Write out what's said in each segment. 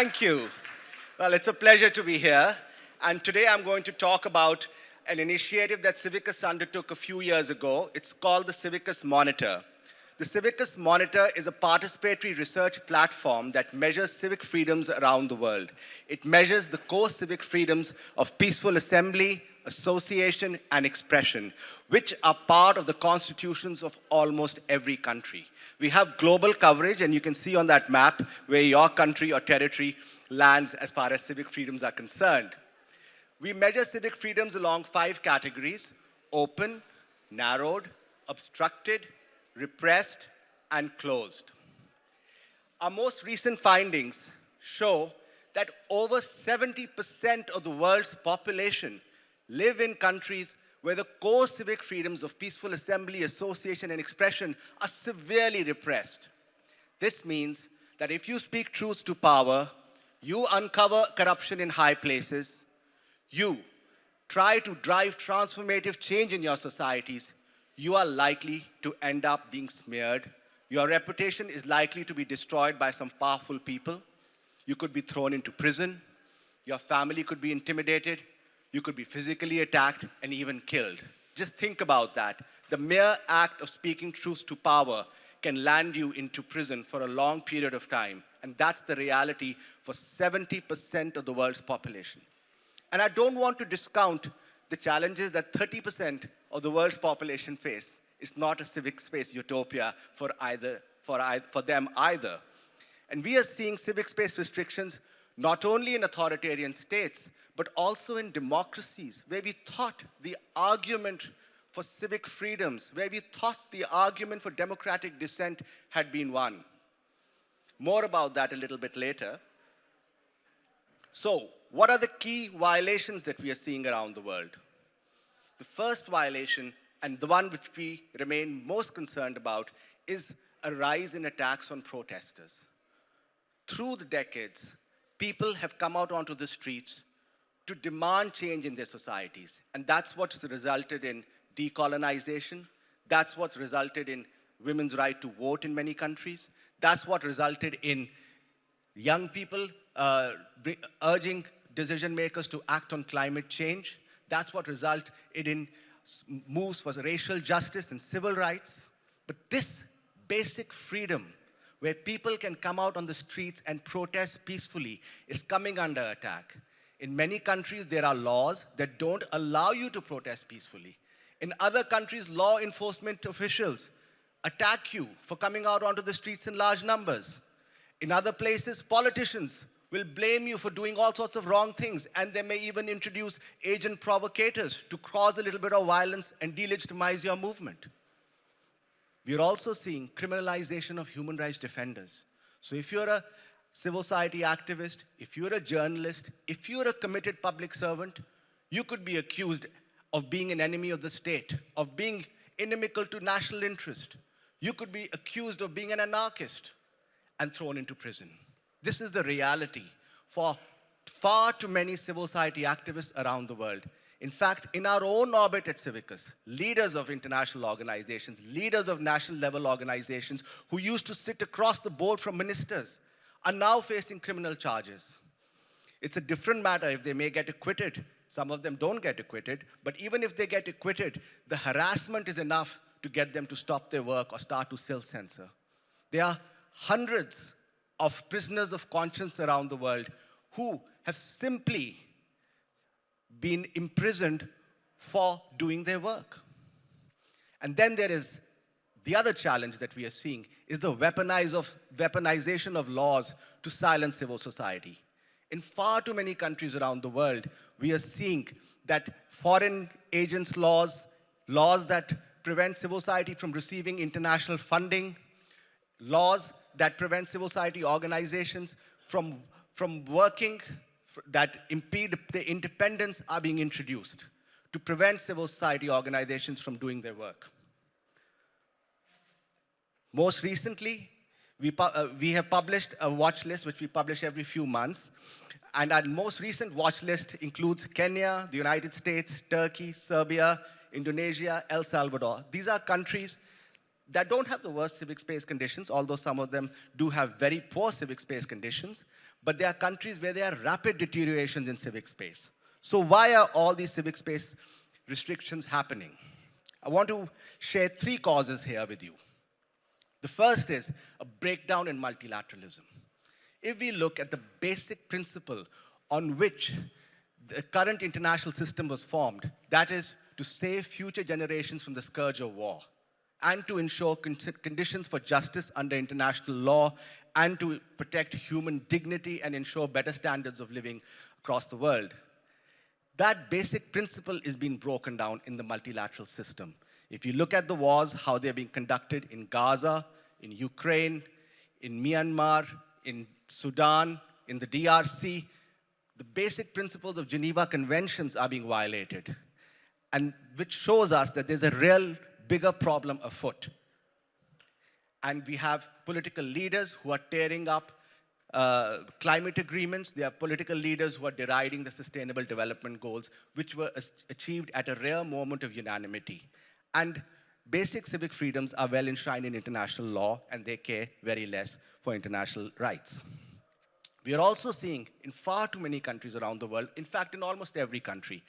Thank you. Well, it's a pleasure to be here. And today I'm going to talk about an initiative that CIVICUS undertook a few years ago. It's called the CIVICUS Monitor. The CIVICUS Monitor is a participatory research platform that measures civic freedoms around the world. It measures the core civic freedoms of peaceful assembly, association, and expression, which are part of the constitutions of almost every country. We have global coverage, and you can see on that map where your country or territory lands as far as civic freedoms are concerned. We measure civic freedoms along 5 categories: open, narrowed, obstructed, repressed, and closed. Our most recent findings show that over 70% of the world's population live in countries where the core civic freedoms of peaceful assembly, association, and expression are severely repressed. This means that if you speak truth to power, you uncover corruption in high places, you try to drive transformative change in your societies, you are likely to end up being smeared. Your reputation is likely to be destroyed by some powerful people. You could be thrown into prison. Your family could be intimidated. You could be physically attacked and even killed. Just think about that. The mere act of speaking truth to power can land you into prison for a long period of time. And that's the reality for 70% of the world's population. And I don't want to discount the challenges that 30% of the world's population face. It's not a civic space utopia for them either. And we are seeing civic space restrictions not only in authoritarian states, but also in democracies where we thought the argument for civic freedoms, where we thought the argument for democratic dissent had been won. More about that a little bit later. So, what are the key violations that we are seeing around the world? The first violation, and the one which we remain most concerned about, is a rise in attacks on protesters. Through the decades, people have come out onto the streets to demand change in their societies. And that's what's resulted in decolonization. That's what's resulted in women's right to vote in many countries. That's what resulted in young people urging decision makers to act on climate change. That's what resulted in moves for racial justice and civil rights. But this basic freedom, where people can come out on the streets and protest peacefully, is coming under attack. In many countries, there are laws that don't allow you to protest peacefully. In other countries, law enforcement officials attack you for coming out onto the streets in large numbers. In other places, politicians will blame you for doing all sorts of wrong things, and they may even introduce agent provocators to cause a little bit of violence and delegitimize your movement. We're also seeing criminalization of human rights defenders. So if you're a civil society activist, if you're a journalist, if you're a committed public servant, you could be accused of being an enemy of the state, of being inimical to national interest. You could be accused of being an anarchist and thrown into prison. This is the reality for far too many civil society activists around the world. In fact, in our own orbit at CIVICUS, leaders of international organizations, leaders of national level organizations who used to sit across the board from ministers are now facing criminal charges. It's a different matter if they may get acquitted. Some of them don't get acquitted, but even if they get acquitted, the harassment is enough to get them to stop their work or start to self-censor. There are hundreds of prisoners of conscience around the world who have simply been imprisoned for doing their work. And then there is the other challenge that we are seeing is the weaponization of laws to silence civil society. In far too many countries around the world, we are seeing that foreign agents' laws that prevent civil society from receiving international funding, laws that prevent civil society organizations from working, that impede their independence, are being introduced to prevent civil society organizations from doing their work. Most recently, we have published a watch list, which we publish every few months. And our most recent watch list includes Kenya, the United States, Turkey, Serbia, Indonesia, El Salvador. These are countries that don't have the worst civic space conditions, although some of them do have very poor civic space conditions. but there are countries where there are rapid deteriorations in civic space. So why are all these civic space restrictions happening? I want to share 3 causes here with you. The first is a breakdown in multilateralism. If we look at the basic principle on which the current international system was formed, that is to save future generations from the scourge of war, and to ensure conditions for justice under international law, and to protect human dignity and ensure better standards of living across the world. That basic principle is being broken down in the multilateral system. If you look at the wars, how they're being conducted in Gaza, in Ukraine, in Myanmar, in Sudan, in the DRC, the basic principles of Geneva Conventions are being violated, and which shows us that there's a real bigger problem afoot. And we have political leaders who are tearing up climate agreements. There are political leaders who are deriding the Sustainable Development Goals, which were achieved at a rare moment of unanimity. And basic civic freedoms are well enshrined in international law, and they care very less for international rights. We are also seeing in far too many countries around the world, in fact, in almost every country,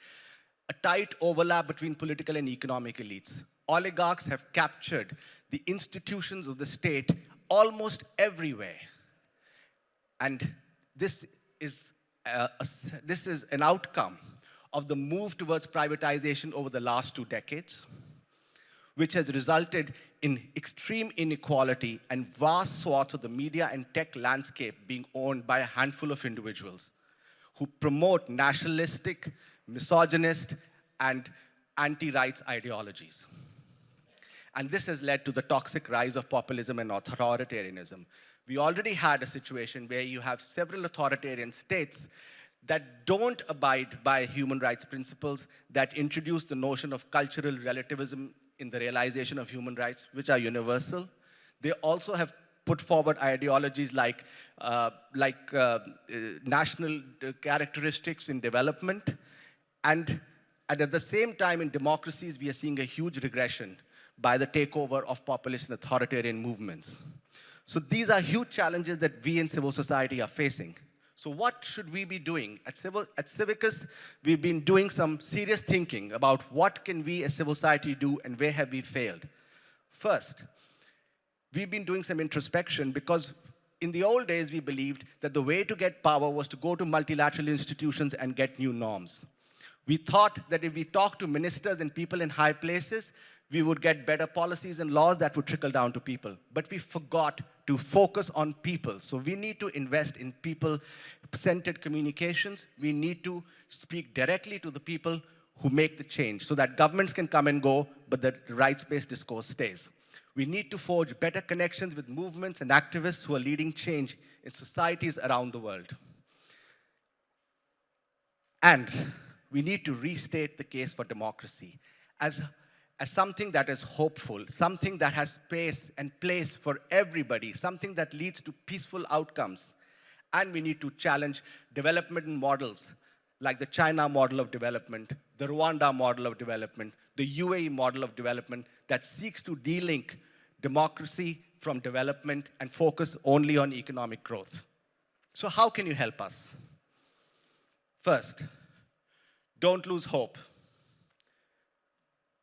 a tight overlap between political and economic elites. Oligarchs have captured the institutions of the state almost everywhere. And this is an outcome of the move towards privatization over the last 2 decades, which has resulted in extreme inequality and vast swaths of the media and tech landscape being owned by a handful of individuals who promote nationalistic, misogynist, and anti-rights ideologies. And this has led to the toxic rise of populism and authoritarianism. We already had a situation where you have several authoritarian states that don't abide by human rights principles, that introduce the notion of cultural relativism in the realization of human rights, which are universal. They also have put forward ideologies like national characteristics in development. And at the same time, in democracies, we are seeing a huge regression by the takeover of populist and authoritarian movements. So these are huge challenges that we in civil society are facing. So what should we be doing? At Civicus, we've been doing some serious thinking about what can we as civil society do and where have we failed. First, we've been doing some introspection because in the old days, we believed that the way to get power was to go to multilateral institutions and get new norms. We thought that if we talked to ministers and people in high places, we would get better policies and laws that would trickle down to people. But we forgot to focus on people. So we need to invest in people-centered communications. We need to speak directly to the people who make the change so that governments can come and go, but the rights-based discourse stays. We need to forge better connections with movements and activists who are leading change in societies around the world. And we need to restate the case for democracy as something that is hopeful, something that has space and place for everybody, something that leads to peaceful outcomes. And we need to challenge development models like the China model of development, the Rwanda model of development, the UAE model of development that seeks to de-link democracy from development and focus only on economic growth. So how can you help us? First, don't lose hope.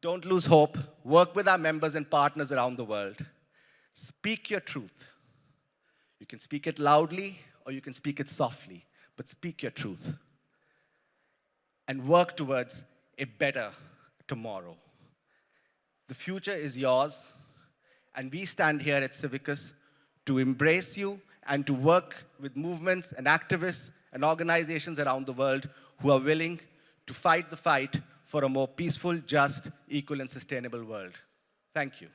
Don't lose hope. Work with our members and partners around the world. Speak your truth. You can speak it loudly or you can speak it softly, but speak your truth. And work towards a better tomorrow. The future is yours, and we stand here at Civicus to embrace you and to work with movements and activists and organizations around the world who are willing to fight the fight for a more peaceful, just, equal, and sustainable world. Thank you.